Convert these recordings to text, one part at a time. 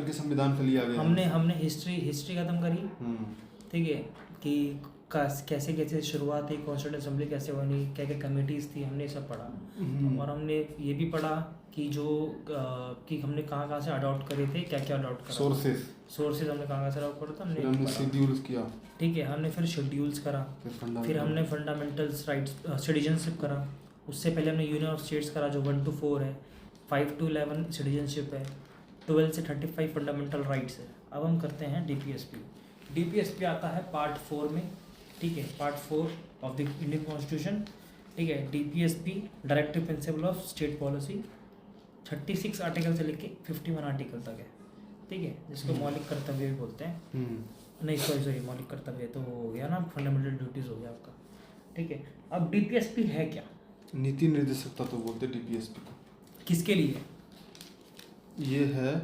के संविधान पे लिया गया। हमने हिस्ट्री खत्म करी, ठीक है, कि कैसे कैसे शुरुआत हुई, कॉन्स्टिट्यूंट असेंबली कैसे बनी, क्या क्या कमेटीज़ थी, हमने सब पढ़ा। और हमने ये भी पढ़ा कि जो कि हमने कहाँ से अडॉप्ट करे थे, क्या क्या अडॉप्ट करा, सोर्सेज हमने कहाँ से अडॉप्ट करा था, हमने शेड्यूल्स किया, ठीक है, हमने फिर शेड्यूल्स करा, फिर हमने फंडामेंटल्स राइट्स, सिटीजनशिप करा। उससे पहले हमने यूनियन ऑफ स्टेट्स करा जो 1 to 4 है, 5 to 11 सिटीजनशिप है, 12 से 35 फंडामेंटल राइट्स है। अब हम करते हैं डीपीएसपी आता है पार्ट 4 में, ठीक है, part 4 of the Indian constitution, ठीक है। DPSP directive principle of state policy 36 article से लेके 51 आर्टिकल तक है, ठीक है, जिसको मौलिक कर्तव्य भी बोलते हैं। नहीं सॉरी मौलिक कर्तव्य तो हो गया ना, फंडामेंटल ड्यूटीज़ हो गया आपका, ठीक है। अब डीपीएसपी है क्या? नीति निर्देशकता तो बोलते हैं डीपीएसपी को। किसके लिए? ये है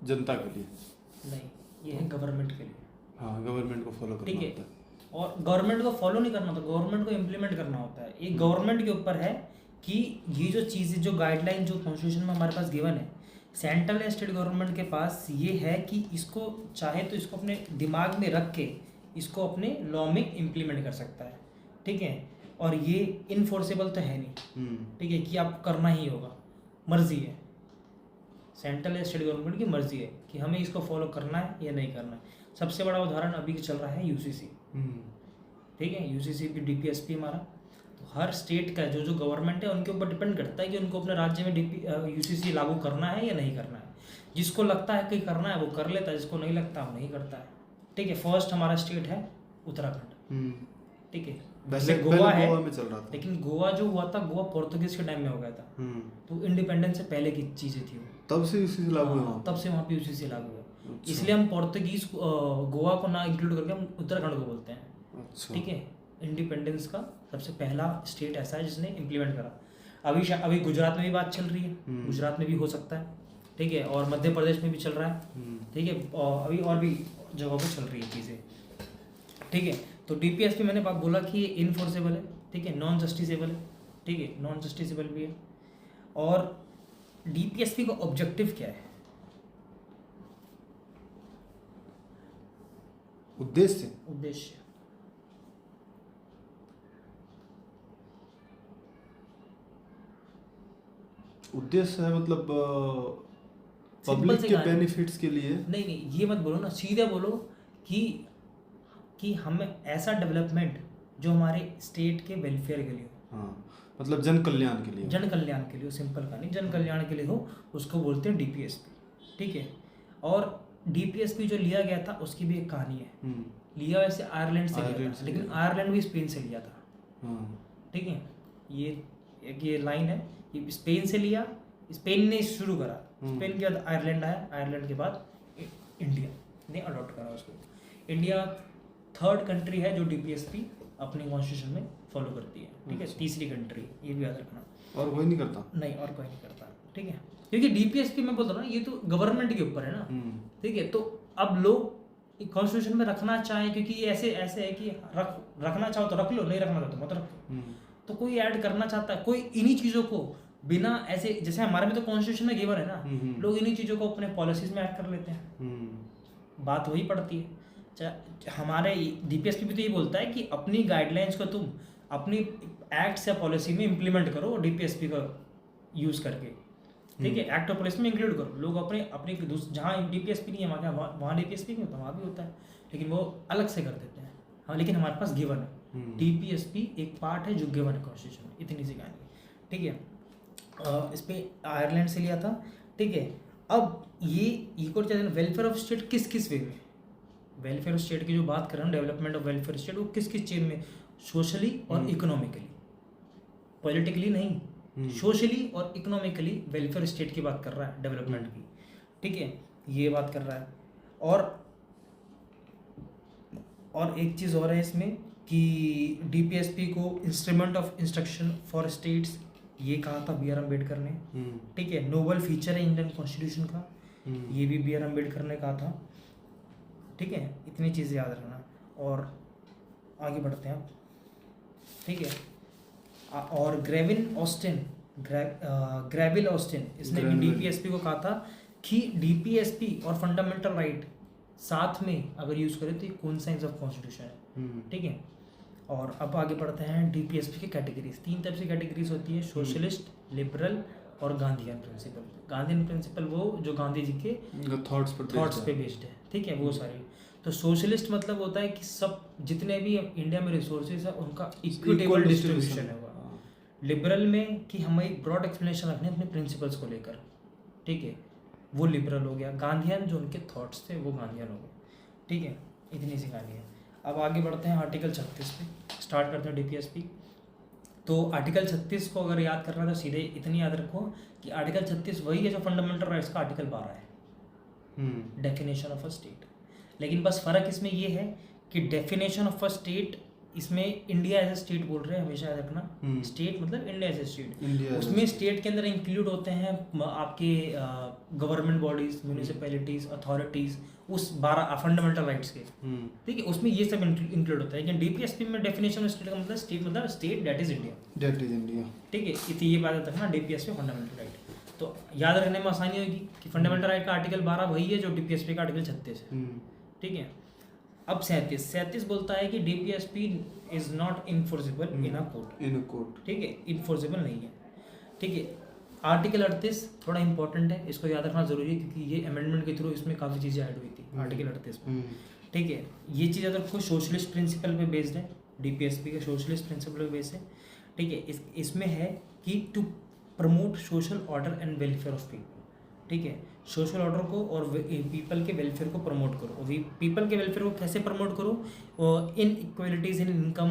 जनता के लिए। नहीं, ये है गवर्नमेंट के लिए। हाँ, गवर्नमेंट को फॉलो करना होता है। और गवर्नमेंट को फॉलो नहीं करना होता, गवर्नमेंट को इम्प्लीमेंट करना होता है। ये गवर्नमेंट के ऊपर है कि ये जो चीज़ें, जो गाइडलाइन जो कॉन्स्टिट्यूशन में हमारे पास गिवन है, सेंट्रल या स्टेट गवर्नमेंट के पास ये है कि इसको चाहे तो इसको अपने दिमाग में रख के इसको अपने लॉ में इम्प्लीमेंट कर सकता है, ठीक है। और ये इनफोर्सेबल तो है नहीं, ठीक है, कि आप करना ही होगा, मर्जी है, सेंट्रल या स्टेट गवर्नमेंट की मर्जी है कि हमें इसको फॉलो करना है या नहीं करना है। सबसे बड़ा उदाहरण अभी चल रहा है यूसीसी, ठीक है, यूसीसी की डीपीएसपी हमारा। तो हर स्टेट का जो गवर्नमेंट है उनके ऊपर डिपेंड करता है कि उनको अपने राज्य में यूसीसी लागू करना है या नहीं करना है। जिसको लगता है कि करना है वो कर लेता है, जिसको नहीं लगता वो नहीं करता है, ठीक है। फर्स्ट हमारा स्टेट है उत्तराखंड, ठीक है। वैसे गोवा है, गोवा में चल रहा था, लेकिन गोवा जो हुआ था, गोवा पोर्तुगीज के टाइम में हो गया था, तो इंडिपेंडेंस से पहले की चीज़ें थी वो, तब से यूसीसी लागू हुआ, तब से वहाँ पे यूसीसी लागू हुआ। इसलिए हम पोर्तुगीज गोवा को ना इंक्लूड करके हम उत्तराखंड को बोलते हैं, ठीक है। इंडिपेंडेंस का सबसे पहला स्टेट ऐसा है जिसने इम्प्लीमेंट करा। अभी गुजरात में भी बात चल रही है, गुजरात में भी हो सकता है, ठीक है, और मध्य प्रदेश में भी चल रहा है, ठीक है, अभी और भी जगहों पर चल रही है चीज़ें, ठीक है। तो डीपीएसपी मैंने बात बोला कि ये इनफोर्सेबल है, ठीक है, नॉन जस्टिसेबल है, ठीक है, नॉन जस्टिसेबल भी है। और डीपीएसपी का ऑब्जेक्टिव क्या है? उद्देश्य है मतलब पब्लिक के बेनिफिट्स के लिए। नहीं, ये मत बोलो ना, सीधा बोलो कि हमें ऐसा डेवलपमेंट जो हमारे स्टेट के वेलफेयर के लिए हो, हाँ, मतलब जन कल्याण के लिए, सिंपल का नहीं, जन कल्याण के लिए हो, उसको बोलते हैं डीपीएसपी, ठीक है। और डीपीएसपी जो लिया गया था उसकी भी एक कहानी है। लिया वैसे आयरलैंड से लिया था, लेकिन आयरलैंड भी स्पेन से लिया था, ठीक है। ये लाइन है कि स्पेन से लिया, स्पेन ने शुरू करा, स्पेन के बाद आयरलैंड आया, आयरलैंड के बाद इंडिया ने अडॉप्ट करा उसको। इंडिया थर्ड कंट्री है जो डीपीएसपी अपने कॉन्स्टिट्यूशन में फॉलो करती है, ठीक है, तीसरी कंट्री, ये भी याद रखना। और कोई नहीं करता? नहीं, और कोई नहीं करता, ठीक है, क्योंकि डीपीएसपी मैं बोल रहा हूँ ये तो गवर्नमेंट के ऊपर है ना, ठीक है। तो अब लोग कॉन्स्टिट्यूशन में रखना चाहें, क्योंकि ये ऐसे है कि रखना चाहो तो रख लो, नहीं रखना चाहो तो मत रखो। तो कोई ऐड करना चाहता है, कोई इन्हीं चीज़ों को बिना ऐसे, जैसे हमारे में तो कॉन्स्टिट्यूशन में गिवन है ना, लोग इन्हीं चीज़ों को अपने पॉलिसीज में ऐड कर लेते हैं, बात वही पड़ती है। हमारे डीपीएसपी भी तो ये बोलता है कि अपनी गाइडलाइंस को तुम अपनी एक्ट्स या पॉलिसी में इम्प्लीमेंट करो डीपीएसपी का यूज़ करके, ठीक है, एक्ट और पॉलिसी में इंक्लूड करो। लोग अपने जहाँ डीपीएसपी नहीं है वहाँ डीपीएसपी नहीं होता, वहाँ भी होता है, लेकिन वो अलग से कर देते हैं। हाँ, लेकिन हमारे पास गिवन है, डीपीएसपी एक पार्ट है जो गिवन है कॉन्स्टिट्यूशन में, इतनी सी कहानी, ठीक है। इस पर आयरलैंड से लिया था, ठीक है। अब ये इक्वल वेलफेयर ऑफ स्टेट किस वे में, वेलफेयर ऑफ स्टेट की जो बात कर रहे हैं, डेवलपमेंट ऑफ वेलफेयर स्टेट, वो किस चीज़ में, सोशली और इकोनॉमिकली, पॉलिटिकली नहीं, सोशली और इकोनॉमिकली वेलफेयर स्टेट की बात कर रहा है, डेवलपमेंट की, ठीक है, ये बात कर रहा है। और एक चीज़ और है इसमें कि डीपीएसपी को instrument of instruction for states, ये कहा था बी.आर. अम्बेडकर ने, ठीक है। नोबल फीचर है इंडियन कॉन्स्टिट्यूशन का, ये भी बी.आर. अम्बेडकर ने कहा था, ठीक है। इतनी चीज़ें याद रखना और आगे बढ़ते हैं, ठीक है। और ग्रेविल ऑस्टिन इसने भी डीपीएसपी को कहा था कि डीपीएसपी और फंडामेंटल राइट साथ में अगर यूज करें तो ये कॉन्सेंस ऑफ कॉन्स्टिट्यूशन है, ठीक है। और अब आगे बढ़ते हैं डीपीएसपी की कैटेगरीज। 3 टाइप की कैटेगरीज होती है, सोशलिस्ट, लिबरल और गांधीयन प्रिंसिपल। गांधीयन प्रिंसिपल वो जो गांधी जी के थॉट्स पे बेस्ड है, ठीक है, वो सारी। तो सोशलिस्ट मतलब होता है कि सब जितने भी इंडिया में रिसोर्सेज है उनका इक्विटेबल डिस्ट्रीब्यूशन होगा। लिबरल में कि हमें एक ब्रॉड एक्सप्लेनेशन रखने अपने प्रिंसिपल्स को लेकर, ठीक है, वो लिबरल हो गया। गांधीयन जो उनके थॉट्स थे वो गांधीयन हो गए, ठीक है। इतनी सी कहानी है। अब आगे बढ़ते हैं आर्टिकल 36 पे, स्टार्ट करते हैं डीपीएसपी। तो आर्टिकल 36 को अगर याद करना तो सीधे इतनी याद रखो कि आर्टिकल 36 वही है जो फंडामेंटल राइट्स का आर्टिकल 12 है, डेफिनेशन ऑफ अ स्टेट। लेकिन बस फ़र्क इसमें ये है कि डेफिनेशन ऑफ अ स्टेट इसमें इंडिया एज ए स्टेट बोल रहे हैं, हमेशा याद रखना। स्टेट मतलब इंडिया एज ए स्टेट। उसमें स्टेट के अंदर इंक्लूड होते हैं आपके गवर्नमेंट बॉडीज, म्यूनिसिपैलिटीज, अथॉरिटीज, उस 12 फंडामेंटल राइट्स के, ठीक है, उसमें ये सब इंक्लूड होता है। लेकिन डीपीएसपी में डेफिनेशन ऑफ स्टेट का मतलब स्टेट दैट इज इंडिया, ठीक है। इतनी ये बात रखना डीपीएसपी फंडामेंटल राइट। तो याद रखने में आसानी होगी कि फंडामेंटल राइट का आर्टिकल 12 वही है जो डीपीएसपी का आर्टिकल 36 है, ठीक है। अब 37 बोलता है कि DPSP is not enforceable in a court, ठीक है, इन्फोर्सेबल नहीं है, ठीक है। आर्टिकल 38 थोड़ा इंपॉर्टेंट है, इसको याद रखना जरूरी है क्योंकि ये अमेंडमेंट के थ्रू इसमें काफ़ी चीज़ें ऐड हुई थी आर्टिकल 38 में, ठीक है। ये चीज़ अगर कोई सोशलिस्ट प्रिंसिपल पे बेस्ड है, डीपीएसपी के सोशलिस्ट प्रिंसिपल पे बेस्ड है, ठीक है। इसमें है कि to promote social order and welfare of people, ठीक है। सोशल ऑर्डर को और पीपल के वेलफेयर को प्रमोट करो। और पीपल के वेलफेयर को कैसे प्रमोट करो? इन इक्वलिटीज़ इन इनकम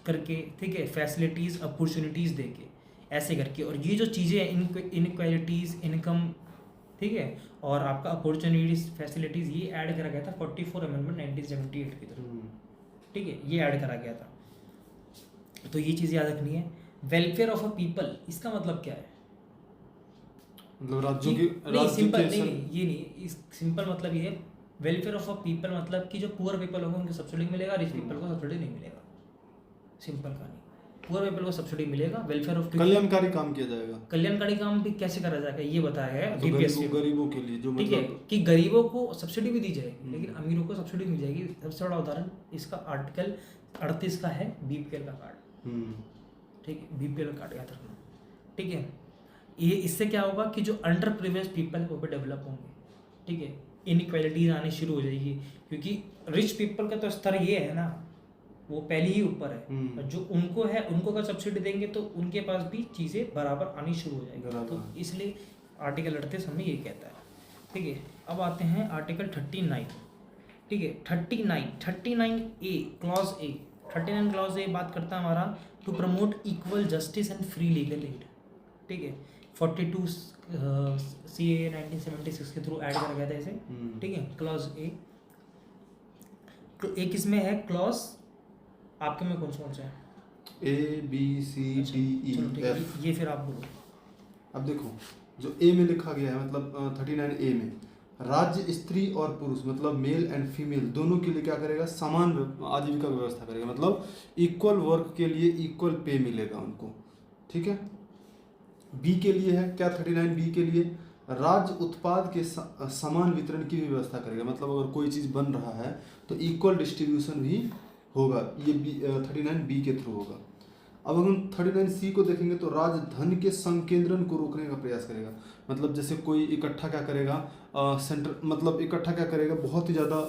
करके, ठीक है, फैसिलिटीज़ अपॉर्चुनिटीज़ दे के, ऐसे करके। और ये जो चीज़ें हैं इनइक्वालिटीज़, इनकम, ठीक है, और आपका अपॉर्चुनिटीज़, फैसिलिटीज़, ये ऐड करा गया था 44 अमेंडमेंट 1978 की तरफ, ठीक है, ये ऐड करा गया था। तो ये चीज़ याद रखनी है। वेलफेयर ऑफ अ पीपल, इसका मतलब क्या है? मतलब राज्यों की नहीं, सिंपल नहीं, ये नहीं, इस सिंपल मतलब ये है, वेलफेयर ऑफ अ पीपल मतलब कि जो पुअर पीपल होंगे उनको सब्सिडी मिलेगा, रिच पीपल को सब्सिडी नहीं मिलेगा। सिंपल कहानी, पुअर पीपल को सब्सिडी मिलेगा, वेलफेयर ऑफ कल्याणकारी काम किया जाएगा। कल्याणकारी काम भी कैसे करा जाएगा ये बताया है डीपीएसपी, गरीबों के लिए जो, ठीक है, कि गरीबों को सब्सिडी भी दी जाएगी लेकिन अमीरों को सब्सिडी मिल जाएगी। सबसे बड़ा उदाहरण इसका आर्टिकल 38 का है, बीपीएल का कार्ड, ठीक है, बीपीएल कार्ड याद रखना, ठीक है। ये इससे क्या होगा कि जो अंडर प्रिविलेज पीपल है वो भी डेवलप होंगे, ठीक है, इनइक्वालिटीज आनी शुरू हो जाएगी क्योंकि रिच पीपल का तो स्तर ये है ना, वो पहले ही ऊपर है, और जो उनको है उनको अगर सब्सिडी देंगे तो उनके पास भी चीज़ें बराबर आनी शुरू हो जाएगी। तो इसलिए आर्टिकल 38 हमें ये कहता है, ठीक है। अब आते हैं आर्टिकल 39, ठीक है, 39A clause A, 39 clause A बात करता है हमारा to promote equal justice and free legal aid, ठीक है। 42 CAA 1976 के थ्रू ऐड करा गया था इसे, ठीक है, क्लॉज ए। तो एक इसमें है क्लॉज, आपके में कौन से हैं? ABCDEF, ये फिर आप बोलो। अब देखो जो ए में लिखा गया है, मतलब 39A में राज्य स्त्री और पुरुष मतलब मेल एंड फीमेल दोनों के लिए क्या करेगा? समान आजीविका व्यवस्था करेगा, मतलब इक्वल वर्क के लिए इक्वल पे मिलेगा उनको, ठीक है। बी के लिए है क्या? 39B के लिए राज्य उत्पाद के समान वितरण की भी व्यवस्था करेगा, मतलब अगर कोई चीज़ बन रहा है तो इक्वल डिस्ट्रीब्यूशन भी होगा, ये 39B के थ्रू होगा। अब अगर हम 39C को देखेंगे तो राज्य धन के संकेंद्रण को रोकने का प्रयास करेगा, मतलब जैसे कोई इकट्ठा क्या करेगा, सेंटर मतलब इकट्ठा क्या करेगा, बहुत ही ज़्यादा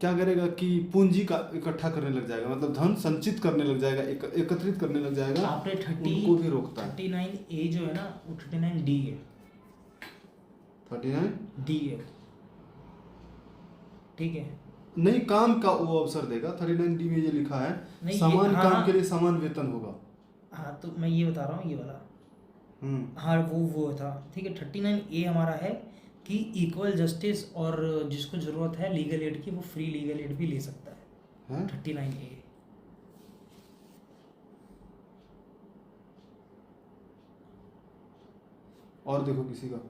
क्या करेगा कि पूंजी का इकट्ठा करने लग जाएगा, मतलब धन संचित करने लग जाएगा, एकत्रित करने लग जाएगा, आपने 30 उनको भी रोकता है। 39A जो है ना वो 39D है, 39D है, ठीक है। नहीं, काम का वो अवसर देगा। 39D में ये लिखा है समान काम के लिए समान वेतन होगा। हाँ तो मैं ये बता रहा हूँ, ये वाला हाँ वो था, ठीक है। 39A हमारा है कि इक्वल जस्टिस और जिसको ज़रूरत है लीगल एड की वो फ्री लीगल एड भी ले सकता है, 39A। और देखो किसी का,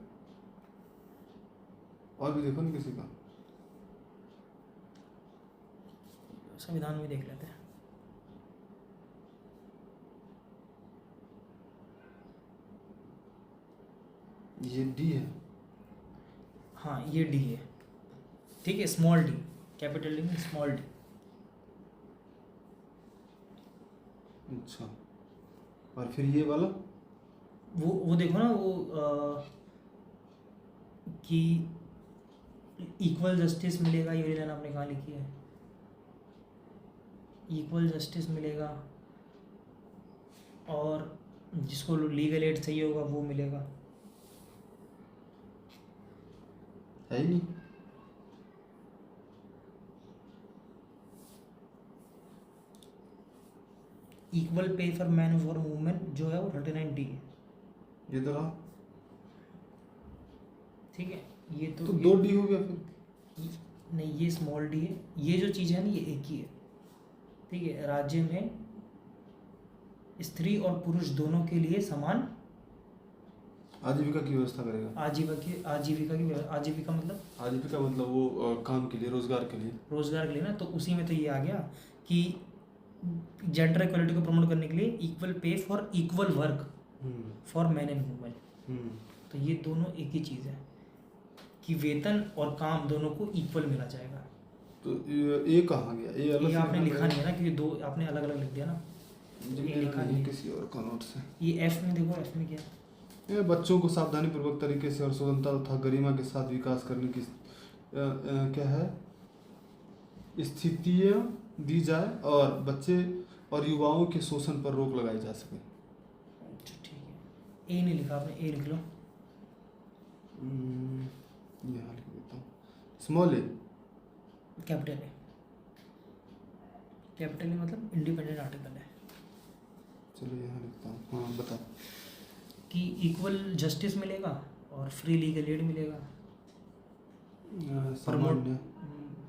और भी देखो ना किसी का, संविधान में देख लेते हैं। ये डी है, हाँ ये डी है, ठीक है, स्मॉल डी, कैपिटल डी में स्मॉल डी। अच्छा, और फिर ये वाला वो देखो ना वो कि इक्वल जस्टिस मिलेगा, ये लाइन आपने कहाँ लिखी है, इक्वल जस्टिस मिलेगा और जिसको लीगल एड चाहिए होगा वो मिलेगा। है ही नहीं। Equal pay for man for women जो है वो 39 डी है, ये तो रहा, ठीक है। ये तो 2D हो गया फिर। नहीं, ये स्मॉल डी है, ये जो चीज़ है ना ये एक ही है, ठीक है। राज्य में स्त्री और पुरुष दोनों के लिए समान आजीविका की व्यवस्था करेगा। आजीविका मतलब आजीविका मतलब वो काम के लिए, रोजगार के लिए। रोजगार के लिए ना, तो उसी में तो ये आ गया कि जेंडर इक्वलिटी को प्रमोट करने के लिए equal pay for equal work for man and women. तो ये दोनों एक ही चीज़ है कि वेतन और काम दोनों को इक्वल मिला जाएगा। तो ये कहाँ गया, ये अलग ये से आपने लिखा लिखा गया। नहीं है ना, क्योंकि दो आपने अलग अलग लिख दिया ना, ये ये लिखा नहीं नहीं है। किसी और का नोट से। ये एफ में देखो, एफ में क्या है? ये बच्चों को सावधानी पूर्वक तरीके से और स्वतंत्रता तथा गरिमा के साथ विकास करने की क्या है स्थितियाँ दी जाए और बच्चे और युवाओं के शोषण पर रोक लगाई जा सके। अच्छा ठीक है, ए नहीं लिखा आपने, ए लिख लो। यहाँ लिख देता हूँ, small A. Capital A, capital A मतलब इंडिपेंडेंट आर्टिकल है। चलो यहाँ लिखता हूँ, हाँ बता। कि इक्वल जस्टिस मिलेगा और फ्री लीगल एड मिलेगा। सामान्य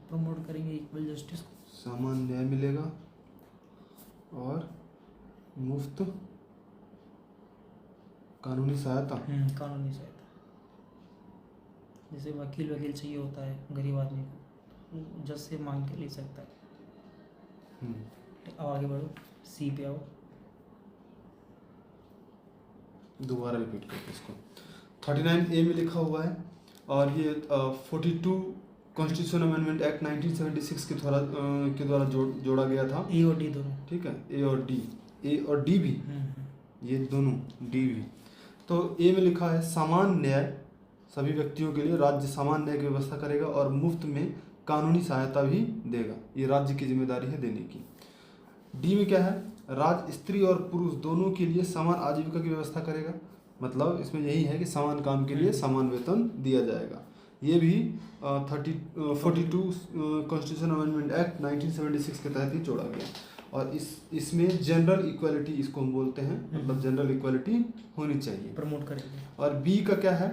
प्रमोट करेंगे इक्वल जस्टिस को। समान न्याय मिलेगा और मुफ्त कानूनी सहायता। कानूनी सहायता, जैसे वकील चाहिए होता है गरीब आदमी को, जज से मांग के ले सकता है। अब आगे बढ़ो, सी पे आओ। दोबारा रिपीट करते इसको। 39A में लिखा हुआ है और ये 42 कॉन्स्टिट्यूशन अमेंडमेंट एक्ट 1976 के द्वारा जोड़ा गया था। ए और डी दोनों, ठीक है, ए और डी भी, ये दोनों डी भी। तो ए में लिखा है समान न्याय सभी व्यक्तियों के लिए, राज्य समान न्याय की व्यवस्था करेगा और मुफ्त में कानूनी सहायता भी देगा, ये राज्य की जिम्मेदारी है देने की। डी में क्या है, राज्य स्त्री और पुरुष दोनों के लिए समान आजीविका की व्यवस्था करेगा, मतलब इसमें यही है कि समान काम के लिए समान वेतन दिया जाएगा। ये भी 42 कॉन्स्टिट्यूशन अमेंडमेंट एक्ट 1976 के तहत ही जोड़ा गया। और इसमें जनरल इक्वालिटी इसको हम बोलते हैं, मतलब जनरल इक्वालिटी होनी चाहिए, प्रमोट करेंगे। और बी का क्या है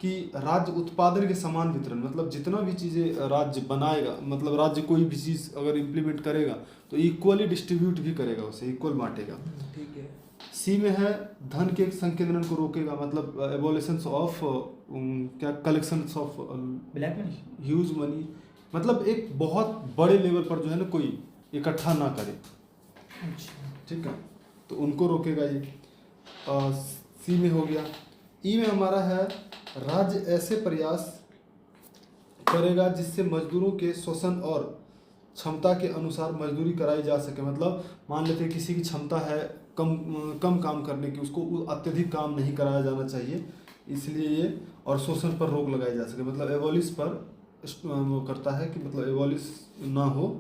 कि राज्य उत्पादन के समान वितरण, मतलब जितना भी चीज़ें राज्य बनाएगा, मतलब राज्य कोई भी चीज़ अगर इम्प्लीमेंट करेगा तो इक्वली डिस्ट्रीब्यूट भी करेगा, उसे इक्वल बांटेगा। ठीक है। सी में है धन के संकेंद्रण को रोकेगा, मतलब एबोलिशंस ऑफ क्या collections of black money, huge money, मतलब एक बहुत बड़े लेवल पर जो है ना कोई इकट्ठा ना करे। अच्छा ठीक है, तो उनको रोकेगा ये। सी में हो गया। ई में हमारा है राज्य ऐसे प्रयास करेगा जिससे मजदूरों के शोषण और क्षमता के अनुसार मजदूरी कराई जा सके, मतलब मान लेते हैं किसी की क्षमता है कम काम करने की, उसको अत्यधिक काम नहीं कराया जाना चाहिए, इसलिए ये, और शोषण पर रोक लगाई जा सके, मतलब एबॉलिश पर वो करता है कि मतलब एबॉलिश ना हो।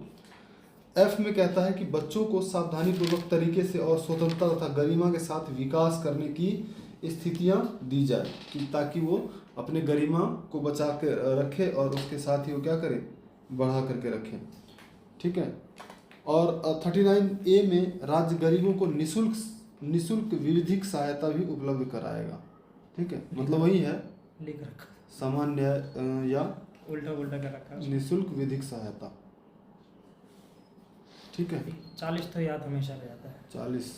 एफ में कहता है कि बच्चों को सावधानी पूर्वक तरीके से और स्वतंत्रता तथा गरिमा के साथ विकास करने की स्थितियां दी जाए, कि ताकि वो अपने गरिमा को बचा के रखे और उसके साथ ही वो क्या करे, बढ़ा करके रखे। ठीक है, और 39A में राज्य गरीबों को निशुल्क विधिक सहायता भी उपलब्ध कराएगा। ठीक है, मतलब वही है लिख रखा, समान न्याय या उल्टा कर रखा, निशुल्क विधिक सहायता। ठीक है, 40 तो याद हमेशा रह जाता है। 40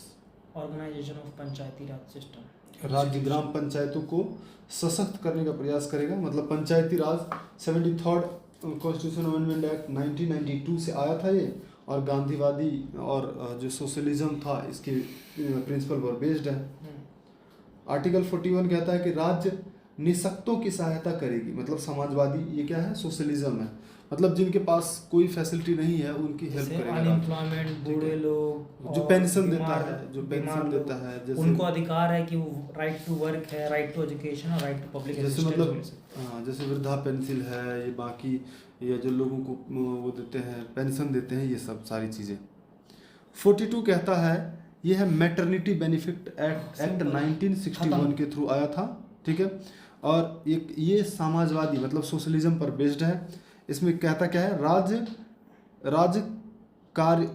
organisation of Panchayati Raj system, राज्य ग्राम पंचायतों को सशक्त करने का प्रयास करेगा, मतलब पंचायती राज 73rd कॉन्स्टिट्यूशन अमेंडमेंट एक्ट 1992 से आया था ये, और गांधीवादी और जो सोशलिज्म था इसके प्रिंसिपल पर बेस्ड है। आर्टिकल 41 कहता है कि राज्य निःशक्तों की सहायता करेगी। मतलब समाजवादी ये क्या है, सोशलिज्म है, मतलब जिनके पास कोई फैसिलिटी नहीं है उनकी हेल्प जैसे करेगा। अनएम्प्लॉयमेंट, बूढ़े लोग, जो और पेंशन देता बीमार है, जो बीमार पेंशन लोग, देता है, जैसे उनको अधिकार है कि वो राइट टू वर्क है, राइट टू एजुकेशन और राइट टू पब्लिक जैसे असिस्टेंस मतलब मिल सकता हाँ, जैसे वृद्धा पेंसिल है, ये बाकी ये जो लोगों को वो देते हैं, पेंशन देते हैं, ये सब सारी चीज़ें। 42 कहता है, ये है मैटरनिटी बेनिफिट एक्ट Simple. 1961 के थ्रू आया था, ठीक है। और ये समाजवादी मतलब सोशलिज्म पर बेस्ड है। इसमें कहता क्या है, राज्य कार्य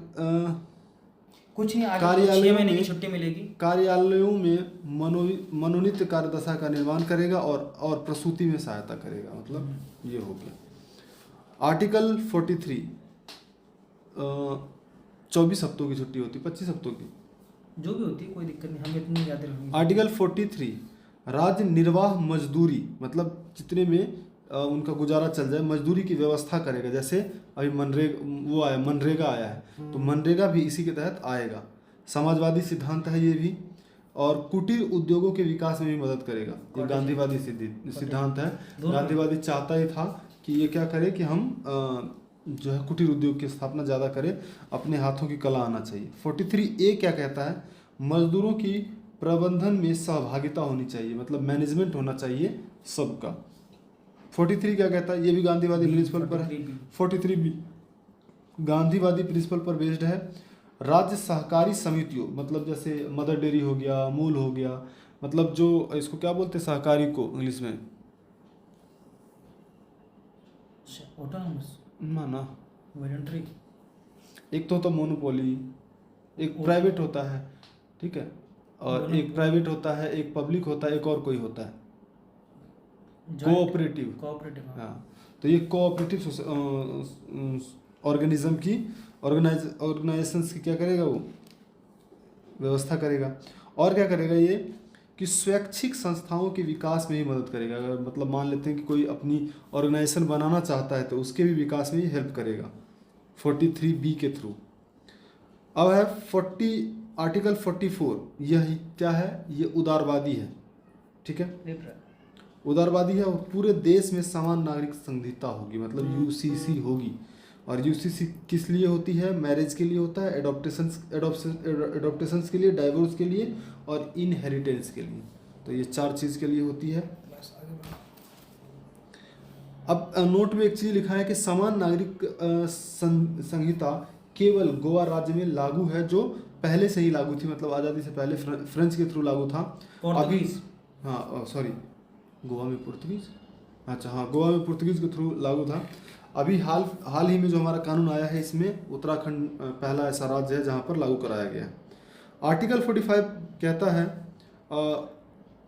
कुछ नहीं, आगे 6 कार्यालयों महीने की में छुट्टी मिलेगी। कार्यालयों में मनोनीत कार्यदशा का निर्माण करेगा और प्रसूति में सहायता करेगा। मतलब ये हो गया। आर्टिकल 43 24 हफ्तों की छुट्टी होती, 25 हफ्तों की, जो भी होती है कोई दिक्कत नहीं, हमें इतनी याद रखनी। आर्टिकल 43 राज्य निर्वाह मजदूरी, मतलब जितने में उनका गुजारा चल जाए, मजदूरी की व्यवस्था करेगा। जैसे अभी मनरेगा आया है, तो मनरेगा भी इसी के तहत आएगा। समाजवादी सिद्धांत है ये भी, और कुटीर उद्योगों के विकास में भी मदद करेगा। ये गांधीवादी सिद्धांत है। गांधीवादी चाहता ही था कि ये क्या करे कि हम जो है कुटीर उद्योग की स्थापना ज़्यादा करें, अपने हाथों की कला आना चाहिए। 43A क्या कहता है, मजदूरों की प्रबंधन में सहभागिता होनी चाहिए, मतलब मैनेजमेंट होना चाहिए सबका। 43 क्या कहता है, ये भी गांधीवादी प्रिंसिपल पर है। 43B गांधीवादी प्रिंसिपल पर बेस्ड है। राज्य सहकारी समितियों, मतलब जैसे मदर डेयरी हो गया, अमूल हो गया, मतलब जो इसको क्या बोलते हैं सहकारी को इंग्लिश में, ऑटोनॉमस ना वॉलंटरी, एक तो होता मोनोपोली, एक प्राइवेट होता है, ठीक है, और एक प्राइवेट होता है, एक पब्लिक होता है, एक और कोई होता है कोऑपरेटिव। हाँ, तो ये कोऑपरेटिव ऑर्गेनिज्म की ऑर्गेनाइजेशंस की क्या करेगा, वो व्यवस्था करेगा। और क्या करेगा ये कि स्वैच्छिक संस्थाओं के विकास में ही मदद करेगा। अगर मतलब मान लेते हैं कि कोई अपनी ऑर्गेनाइजेशन बनाना चाहता है तो उसके भी विकास में ही हेल्प करेगा 43B के थ्रू। अब है आर्टिकल 44, यह क्या है, ये उदारवादी है, ठीक है, उदारवादी है, और पूरे देश में समान नागरिक संहिता होगी, मतलब यूसीसी होगी। और यूसीसी किस लिए होती है, मैरिज के लिए होता है, एडॉप्टेशंस के लिए, डाइवोर्स के लिए और इनहेरिटेंस के लिए। तो ये 4 चीज़ के लिए होती है। अब नोट में एक चीज़ लिखा है कि समान नागरिक संहिता केवल गोवा राज्य में लागू है, जो पहले से ही लागू थी, मतलब आज़ादी से पहले फ्रेंच के थ्रू लागू था। अभी हाँ सॉरी, गोवा में पुर्तगीज, अच्छा हाँ, गोवा में पुर्तगीज के थ्रू लागू था। अभी हाल ही में जो हमारा कानून आया है, इसमें उत्तराखंड पहला ऐसा राज्य है जहाँ पर लागू कराया गया है। आर्टिकल 45 कहता है,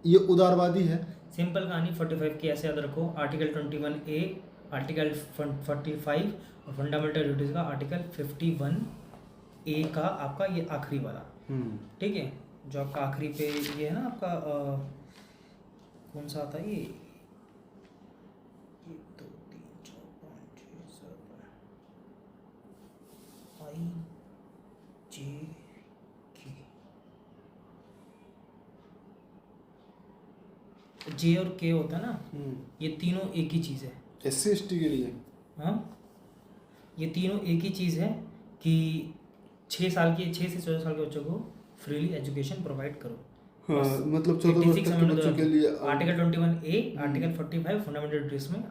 ये उदारवादी है। सिंपल कहानी 45 की ऐसे याद रखो, आर्टिकल 21A, आर्टिकल 45 और फंडामेंटल ड्यूटीज का आर्टिकल 51A का आपका ये आखिरी वाला, ठीक है, जो आपका आखिरी पे ये है ना आपका कौन सा आता है ये 1 2 3 4 5 6 7 I J K, जे और के होता है ना, ये तीनों एक ही चीज़ है। SC/ST के लिए, हाँ, ये तीनों एक ही चीज़ है कि 6 से 14 साल के बच्चों को फ्रीली एजुकेशन प्रोवाइड करो। हाँ, मतलब 14 वर्ष तक के बच्चों के लिए। Article 21A, article 45 fundamental duties में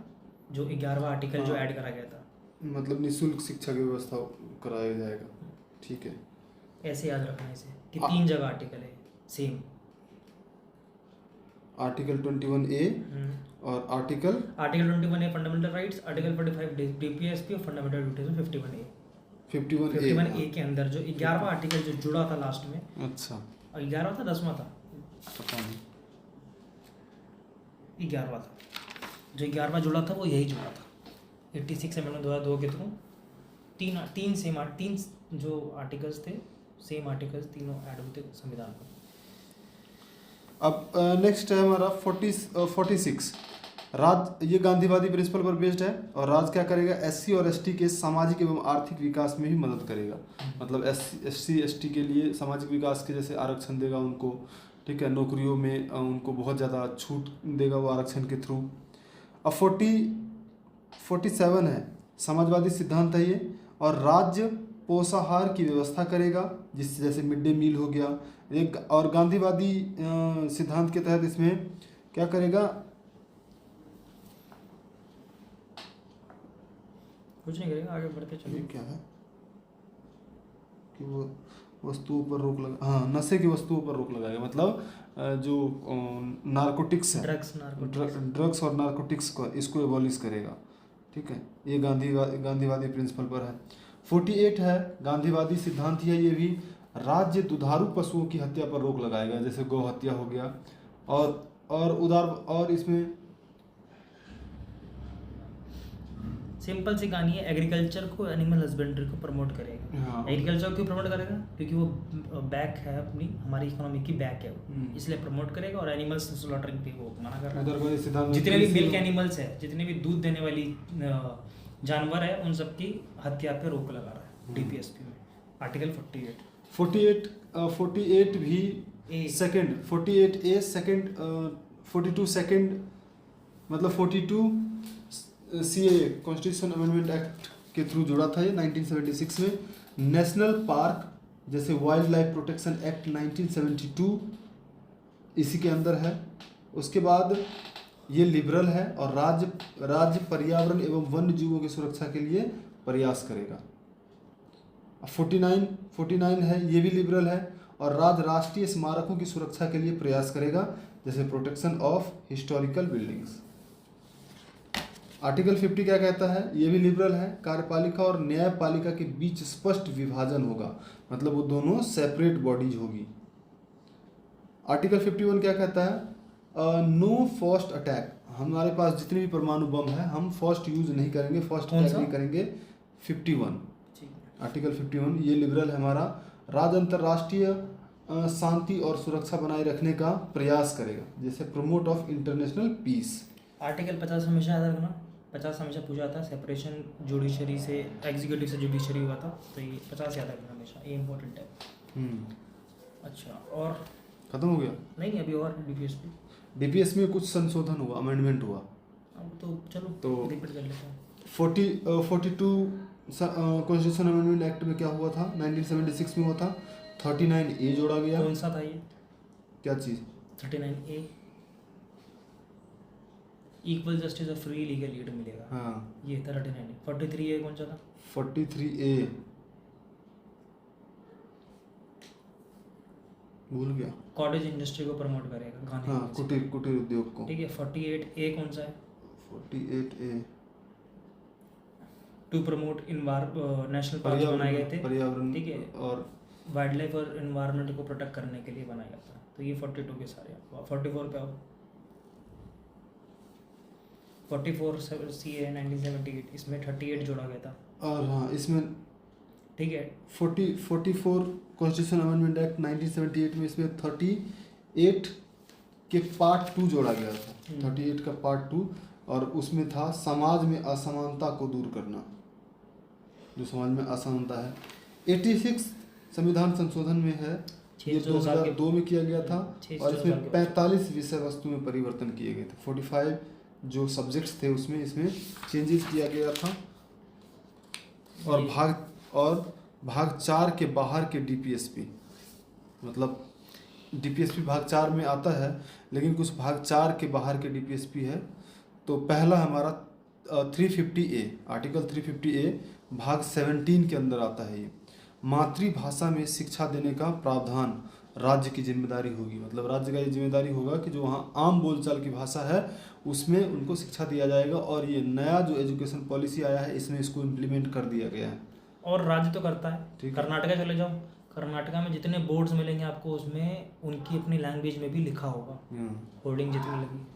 जो 11वां आर्टिकल जो ऐड करा गया था, मतलब निःशुल्क शिक्षा की व्यवस्था कराया जाएगा, ठीक है। ऐसे याद रखना इसे कि 3 जगह आर्टिकल है सेम, आर्टिकल 21A और article 21A fundamental rights, article 45 DPSP और फंडामेंटल ड्यूटीज में 51A के अंदर जो 11वां आर्टिकल जो जुड़ा था लास्ट में। अच्छा, 11वां था 10वां था पता नहीं, 11वां था, जो 11वां जुड़ा था वो यही जुड़ा था 86 अमेंडमेंट 2002 के थ्रू। तीन जो आर्टिकल्स थे, सेम आर्टिकल्स तीनों ऐड होते संविधान में। अब नेक्स्ट है हमारा 46 ये गांधीवादी प्रिंसिपल पर बेस्ड है। और राज्य क्या करेगा, SC और ST के सामाजिक एवं आर्थिक विकास में भी मदद करेगा। मतलब SC ST के लिए सामाजिक विकास के जैसे आरक्षण देगा उनको, ठीक है, नौकरियों में उनको बहुत ज़्यादा छूट देगा वो आरक्षण के थ्रू। अब 47 है, समाजवादी सिद्धांत है ये, और राज्य पोषाहार की व्यवस्था करेगा, जिससे जैसे मिड डे मील हो गया एक, और गांधीवादी सिद्धांत के तहत इसमें क्या करेगा, कुछ नहीं करेगा, आगे बढ़ते ये चलो। क्या है कि वो वस्तुओं पर रोक लगा, हाँ, नशे की वस्तुओं पर रोक लगाएगा, मतलब जो नारकोटिक्स है, ड्रग्स और नारकोटिक्स को इसको एबॉलिश करेगा। ठीक है, ये गांधीवादी प्रिंसिपल पर है। 48 है, गांधीवादी सिद्धांत है ये भी, राज्य दुधारू पशुओं की हत्या पर रोक लगाएगा, जैसे गौ हत्या हो गया, और इसमें सिंपल सी कहानी है, एग्रीकल्चर को, एनिमल हस्बेंड्री को प्रमोट करेगा। हाँ। एग्रीकल्चर क्यों प्रमोट करेगा? क्योंकि वो बैक है अपनी, हमारी इकोनॉमी की बैक है वो, इसलिए प्रमोट करेगा। और एनिमल्स स्लॉटरिंग पे वो मना कर रहा है। सिद्धांत जितने भी मिल्क एनिमल्स है, जितने भी दूध देने वाली जानवर है, उन सबकी हत्या पे रोक लगा रहा है डीपीएसपी में, आर्टिकल 48 भी सेकंड, 48A सेकंड, 42 सेकंड, मतलब 42 CAA कॉन्स्टिट्यूशन अमेंडमेंट एक्ट के थ्रू जुड़ा था ये 1976 में। नेशनल पार्क जैसे वाइल्ड लाइफ प्रोटेक्शन एक्ट 1972 इसी के अंदर है। उसके बाद ये लिबरल है और राज्य पर्यावरण एवं वन्य जीवों की सुरक्षा के लिए प्रयास करेगा। 49 है, ये भी लिबरल है और राष्ट्रीय स्मारकों की सुरक्षा के लिए प्रयास करेगा, जैसे protection of historical buildings. Article 50 क्या कहता है? ये भी लिबरल है, कार्यपालिका और न्यायपालिका के बीच स्पष्ट विभाजन होगा, मतलब वो दोनों सेपरेट बॉडीज होगी। आर्टिकल 51 क्या कहता है? नो फर्स्ट अटैक, हमारे पास जितने भी परमाणु बम है हम फर्स्ट यूज नहीं करेंगे, फर्स्ट अटैक नहीं करेंगे। 51 आर्टिकल 51 ये लिबरल है हमारा। राज्य अंतर्राष्ट्रीय शांति और सुरक्षा बनाए रखने का प्रयास करेगा, जैसे promote of international peace. Article 50 हमेशा याद रखना, 50 हमेशा पूछा जाता है, सेपरेशन जुडिशरी से, एग्जीक्यूटिव से जुडिशरी हुआ था, तो ये 50 याद रखना हमेशा, ये इंपॉर्टेंट है। अच्छा, और खत्म हो गया? नहीं, अभी और डीपीएस में कुछ संशोधन हुआ, अमेंडमेंट हुआ, अब तो चलो तो रिपीट कर लेते हैं। 42 कॉन्स्टिट्यूशन अमेंडमेंट एक्ट में क्या हुआ था? 1976 में हुआ था। 39A जोड़ा गया। कौन सा था ये? क्या चीज़? 39A, इक्वल जस्टिस और फ्री लीगल एड मिलेगा। हाँ, ये था 39। 43A कौन सा था? 43A भूल गया। कॉटेज इंडस्ट्री को प्रमोट करेगा गांधी। हाँ, कुटीर उद्योग को। ठीक है। 48A कौन सा है? 48A to promote national park बनाए गए थे, पर्यावरण, ठीक है, और वाइल्ड लाइफ और एनवायरनमेंट को प्रोटेक्ट करने के लिए बनाया गया था। तो ये 42 के सारे। 44 पे आओ। 44 CA 1978, इसमें 38 जोड़ा गया था। और हाँ, इसमें ठीक है 44 कॉन्स्टिट्यूशन अमेंडमेंट एक्ट 1978 में इसमें 38 के पार्ट 2 जोड़ा गया था। 38 का पार्ट 2, और उसमें था समाज में असमानता को दूर करना, जो समाज में असमानता है। 86 संविधान संशोधन में है, ये 2002 में किया गया था, और इसमें 45 विषय वस्तु में परिवर्तन किए गए थे। 45 जो सब्जेक्ट्स थे उसमें इसमें चेंजेस किया गया था। और भाग 4 के बाहर के डीपीएसपी, मतलब डीपीएसपी भाग 4 में आता है, लेकिन कुछ भाग 4 के बाहर के डीपीएसपी है। तो पहला हमारा 350A, आर्टिकल 350A भाग 17 के अंदर आता है। ये मातृभाषा में शिक्षा देने का प्रावधान राज्य की जिम्मेदारी होगी, मतलब राज्य का ये जिम्मेदारी होगा कि जो वहाँ आम बोलचाल की भाषा है उसमें उनको शिक्षा दिया जाएगा। और ये नया जो एजुकेशन पॉलिसी आया है इसमें इसको इम्प्लीमेंट कर दिया गया है। और राज्य तो करता है। कर्नाटका चले जाओ, कर्नाटका में जितने बोर्ड्स मिलेंगे आपको, उसमें उनकी अपनी लैंग्वेज में भी लिखा होगा, होर्डिंग जितनी लगी।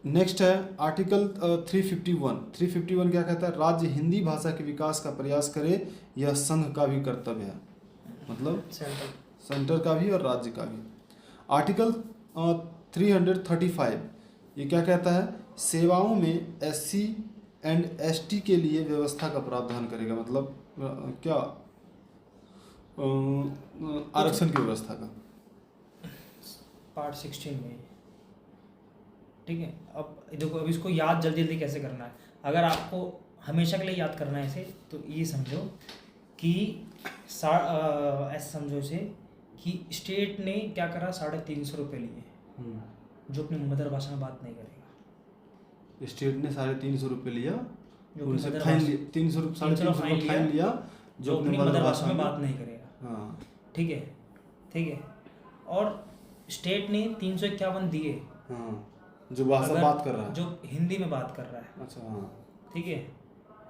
नेक्स्ट है आर्टिकल 351। 351 क्या कहता है? राज्य हिंदी भाषा के विकास का प्रयास करे, यह संघ का भी कर्तव्य है, मतलब सेंटर का भी और राज्य का भी। आर्टिकल 335 ये क्या कहता है? सेवाओं में SC एंड ST के लिए व्यवस्था का प्रावधान करेगा, मतलब क्या आरक्षण की व्यवस्था का। पार्ट 16 में, ठीक है। अब देखो, अब इसको याद जल्दी जल्दी कैसे करना है, अगर आपको हमेशा के लिए याद करना है इसे, तो ये समझो कि ऐसे समझो इसे कि स्टेट ने क्या करा, 350 रुपये लिए, जो अपनी मदर भाषा में बात नहीं करेगा। स्टेट ने 350 रुपये लिया, जो उनसे मदर फाइन भाषा- लिया, 300 फाइन फाइन लिया, जो अपनी मदर भाषा में बात नहीं करेगा। हाँ ठीक है, ठीक है। और स्टेट ने 351 दिए, हाँ, जो भाषा अगर बात कर रहा है, जो हिंदी में बात कर रहा है, अच्छा हाँ, ठीक है,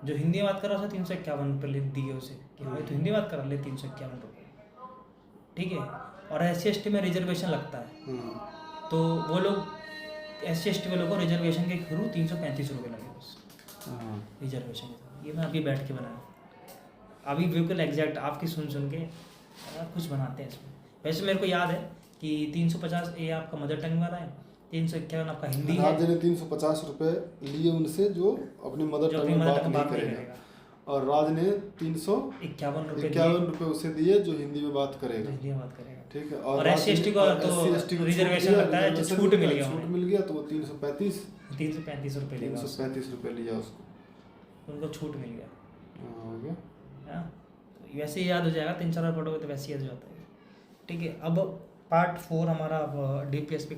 जो हिंदी में बात कर रहा है उसे 351 रुपये दिए उसे, कि भाई तो हिंदी बात कर रहा, ले 351 रुपये, ठीक है। और SC/ST में रिजर्वेशन लगता है, तो वो लोग SC/ST वालों को रिजर्वेशन के थ्रू 335 रुपये लगे बस, हाँ, रिजर्वेशन के थ्रू। ये मैं अभी बैठ के बनाया, अभी बिल्कुल एग्जैक्ट आपकी सुन के कुछ बनाते हैं इसमें। वैसे मेरे को याद है कि 350 ये आपका मदर टंग वाला है, 351 आपका हिंदी है, राज्य ने 350 रुपये लिए उनसे जो अपनी मदर जो टंग अपनी में मदर बात टंग नहीं बात नहीं करेगा, करेगा। और राज्य ने 51 रुपये 351 रुपये उसे दिए जो हिंदी में बात करेगा, हिंदी में बात करेगा, ठीक है। और राज्य SC/ST ने- को और तो SC/ST को रिजर्वेशन छूट लगता है, जो रिजर्वेशन छूट मिल गया छूट उन्हें। मिल गया, तो वो 335 335 रुपये लिया उसको, उनको छूट मिल गया। हाँ, हो गया। हाँ, तो वैसे ही याद हो जाएगा, 3-4 बार पढ़ोगे तो वैसे ही याद हो जाता है। ठीक है, अब पार्ट 4 हमारा DPSP